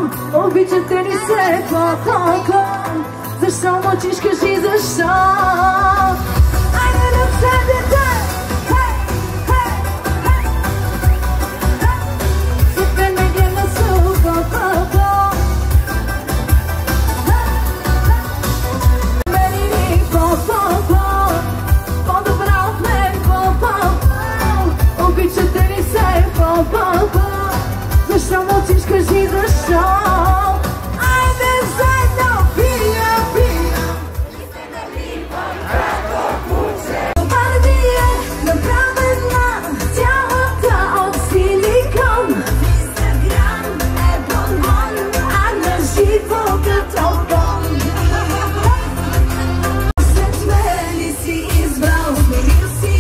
искам. Обичате ли се по-толкова? Защо мълчиш, кажи защо? Айде да седете! Супер ме гледа супер по-по. Мери ни по-по-по. По-добра от мен по-по-по. Обичате ли се по-по-по? Защо мълчиш, кажи защо? Айде заедно пия, пия. Бардия, направена цялата от силикон. В Инстаграм е бонбон, а на живо като бон. След мен си избрал, сменил си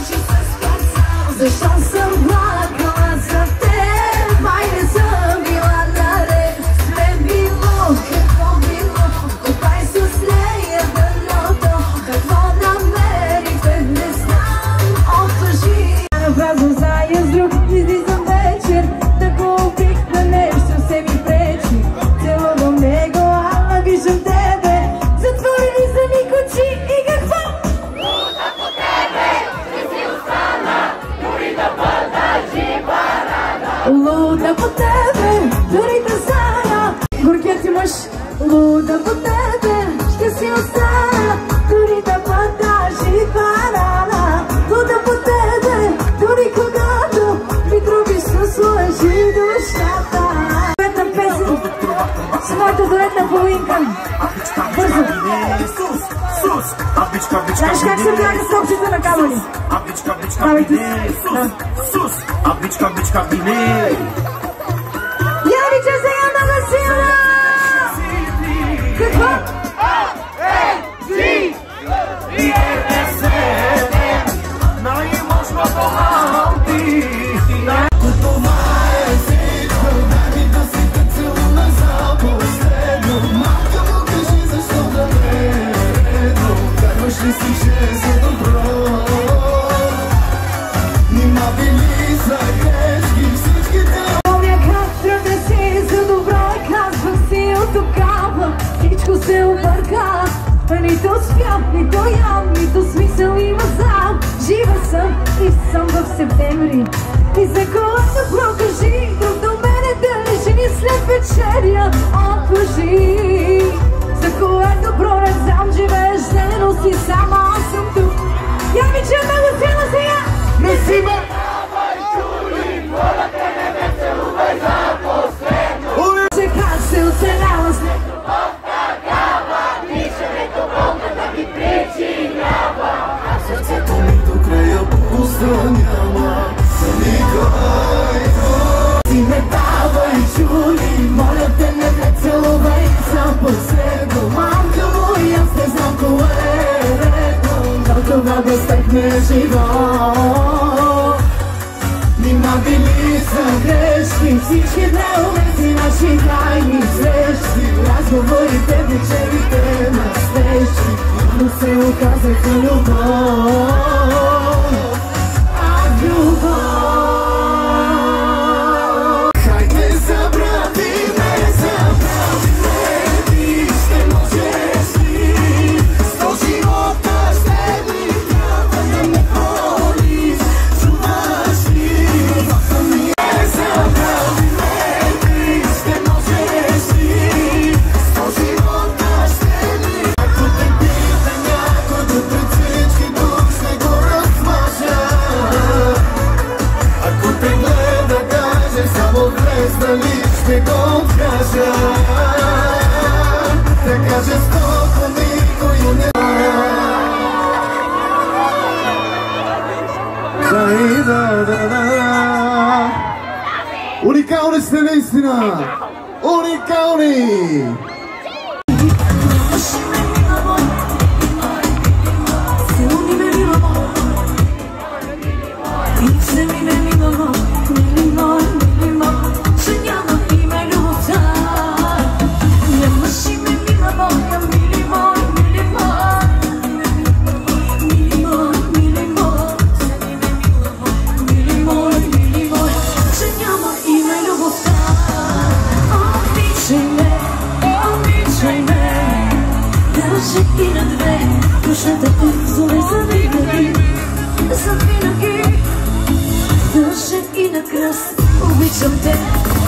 очи с кацал. Защо съм плакала за теб? Май не съм била наред. Сме било, какво било? Копай с нея дъното. Какво намерихте, не знам. Откажи. Напразно зая с друг, излизам вечер. Да го обикна нещо се ми пречи. Целувам него, ама виждам тебе. Затворили са ми очи и какво? Луда по тебе, не си остана, дори да бъда жива рана. Луда по тебе, дори да зая. Горкият си мъж. Луда по тебе, ще си остана, дори да бъда жива рана. Луда по тебе, дори когато ми трубиш с лъжи душата. Дуетна песен с моята дуетна половинка. Бързо. Знаеш как се бляга с общите на камъни? Я обича се Яна Васила! Какво? Помня как тръгна си за добро и казвах си от тогава. Всичко се обърка, нито успям, нито ям, нито смисъл има зам. Жива съм и съм в септември. И за колата прокажи, друг до мене да не жени след вечеря. Откажи, за което прорезам, живееш дневно си сама, аз съм тук. Я ми че много сила сега! Не си ме! Сега се оцелява с него Любов такава, дишането болка да ми причинява. А сърцето ми до края пуста няма за никой. Ти ме давай, чули, моля те не ме целувай за последно. Мамка моя, аз не знам кое е редно, до това да стехне живот. Нима били са грешни всички неуместни наши тайни срещи. Разговорите, вечерите на срещи, но се оказаха любов. А любов. Хайде забрави ме, ти ще можеш ли? Сто живота ще ми трябва да ме болиш. Чуваш ли? Забрави ме, ти ще можеш ли? Сто живота ще ми. Ако те пита някой да пред всички тук ще го размажа. Ако те гледа каже само влез, дали ще го откажа. Да каже стоко никой не. Уникални сте наистина! Уникални! Че няма име любовта. Обичам те,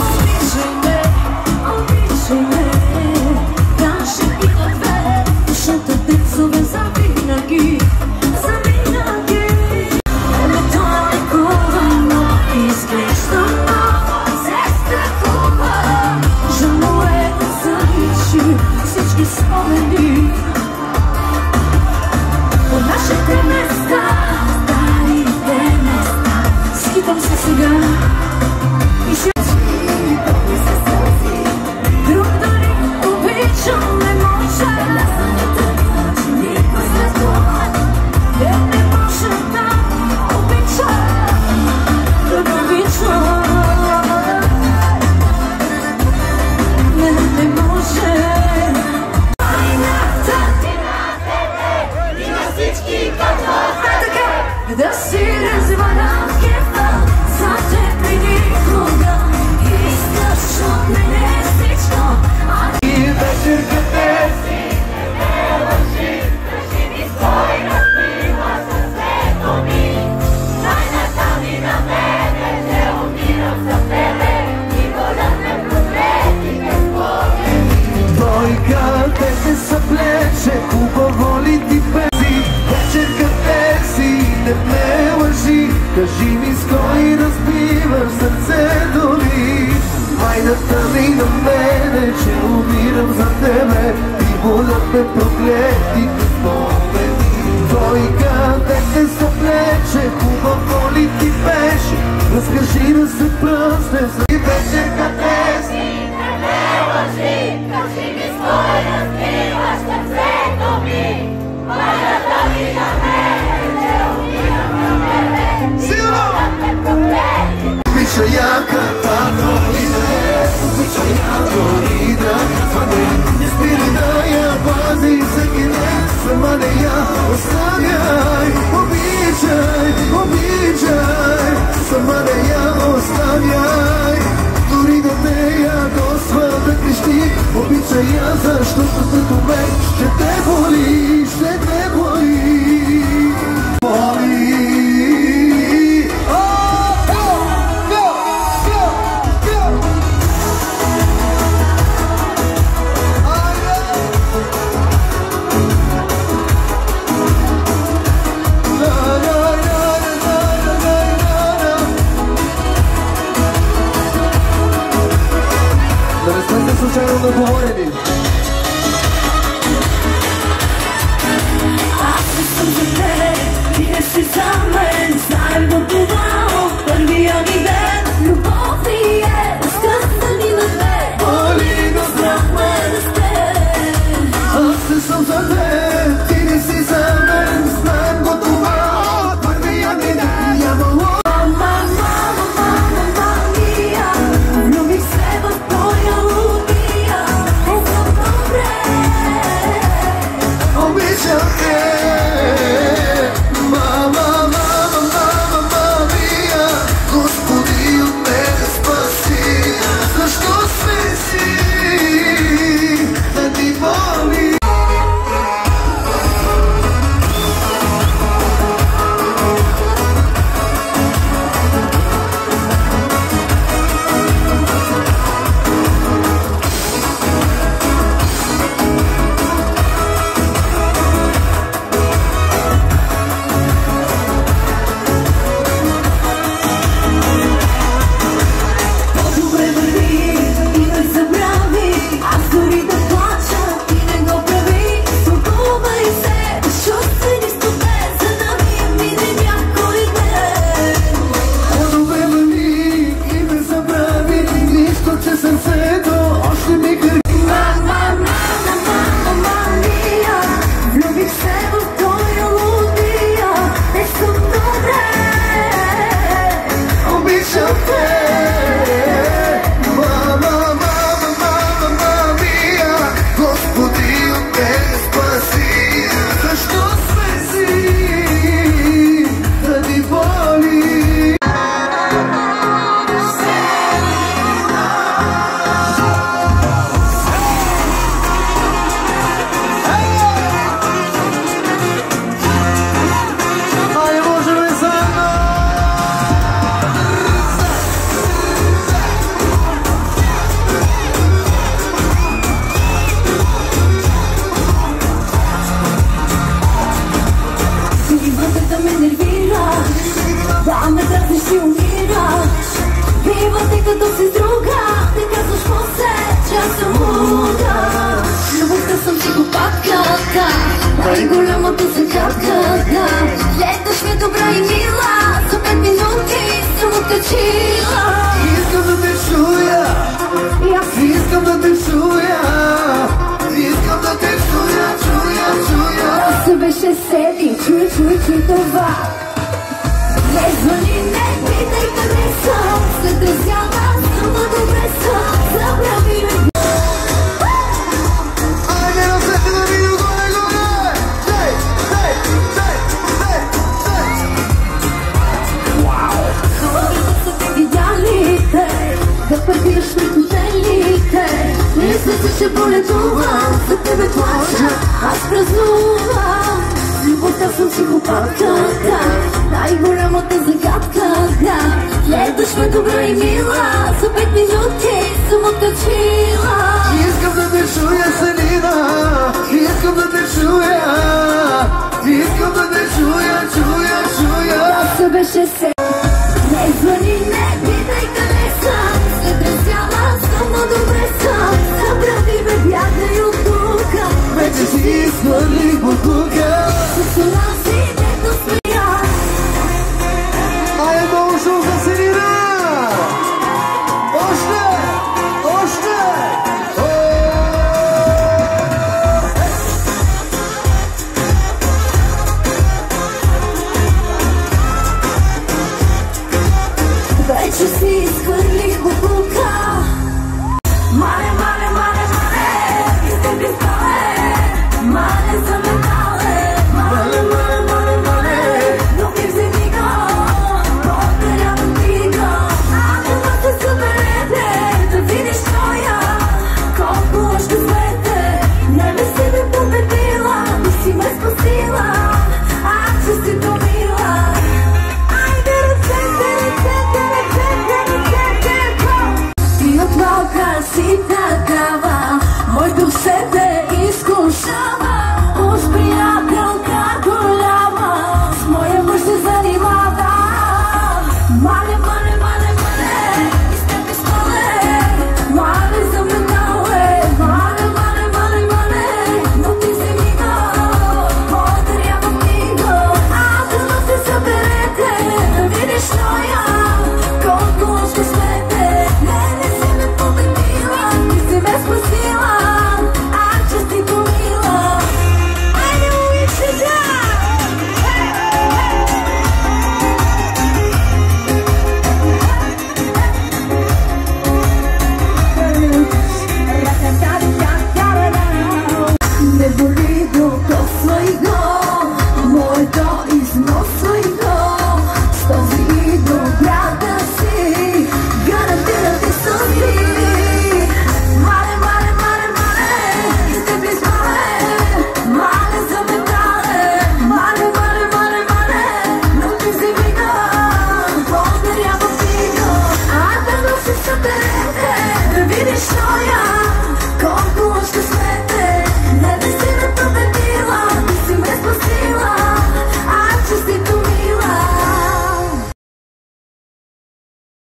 обичай ме, обичай ме. Каше и две, душата децове завинаги, завинаги. Нето е лекувано, изглежда много се страхува. Жано е да заличи всички спомени по нашите места, старите места. Скитам се сега и ще друг дори обичам не може. Никой след това не може да обича, да обича. Не може. Да си разваля кефа, за теб и никога. Искаш от мене всичко, а И вечерката си не лъжи, кажи ми стой, разбива сърцето ми. Тайната ми на мене, не умирам за тебе, и болят ме проблемите спомени. Двойката се съблече, хубаво ли ти пези? Вечерката си не ме лъжи, кажи ми с кой разбиваш сърцето ми. Майната ми на мене, че умирам за тебе, и болят ме проклетите спомени. Двойката се съблече, хубаво ли ти беше? Разкажи да се пръсне за вечерката си. Не ме лъжи, кажи ми стой, разбиваш сърцето ми. Майната ми на мене, не умирам за тебе, и болят ме проблемите. Обича я каквато и да е, обича я дори да казваме. Не спира да я пази всеки ден, сама да я оставяй. Обичай, обичай, сама да я оставяй. Дори да не ядосва да крещи, обичай я, защото като мен ще те боли, ще те боли. Боли. Да не сте се случайно наговорени. аз не съм за тебе, ти не си за мен. Знаем до това от първия ни ден. Любов ти е разкъсани на две. Боли да здравме да сте. Аз не съм за теб, ти не си за мен. Знаем го това от първия ни ден. Нямало Влюбих се в твоя лудия. точила. Искам да те чуя, И аз искам да те чуя, искам да те чуя, чуя. се беше седи, чуй това. Не звъни, не питай къде съм. След десяна съм добре съм. Забрави ме. Айде на сете да видим горе! Сей! Хората са те видяли те, да пътиш при хотелите. Мисля си, ще боледувам, за тебе плача, аз празнувам. Любовта съм психопатка, да, най-голямата загадка, да. Гледаш ме добра и мила, за 5 минути съм оттъчила. Искам да те чуя, Селина, искам да те чуя, искам да те чуя. Се беше се. Не звъни, не питай къде съм. След десяна съм, но добре съм. Забрави ме, бягай от тука. Вече си изхвърлих буклука. С уна си, дето смея. Айде много шум за Селина! Още! Вече си изхвърлих буклука.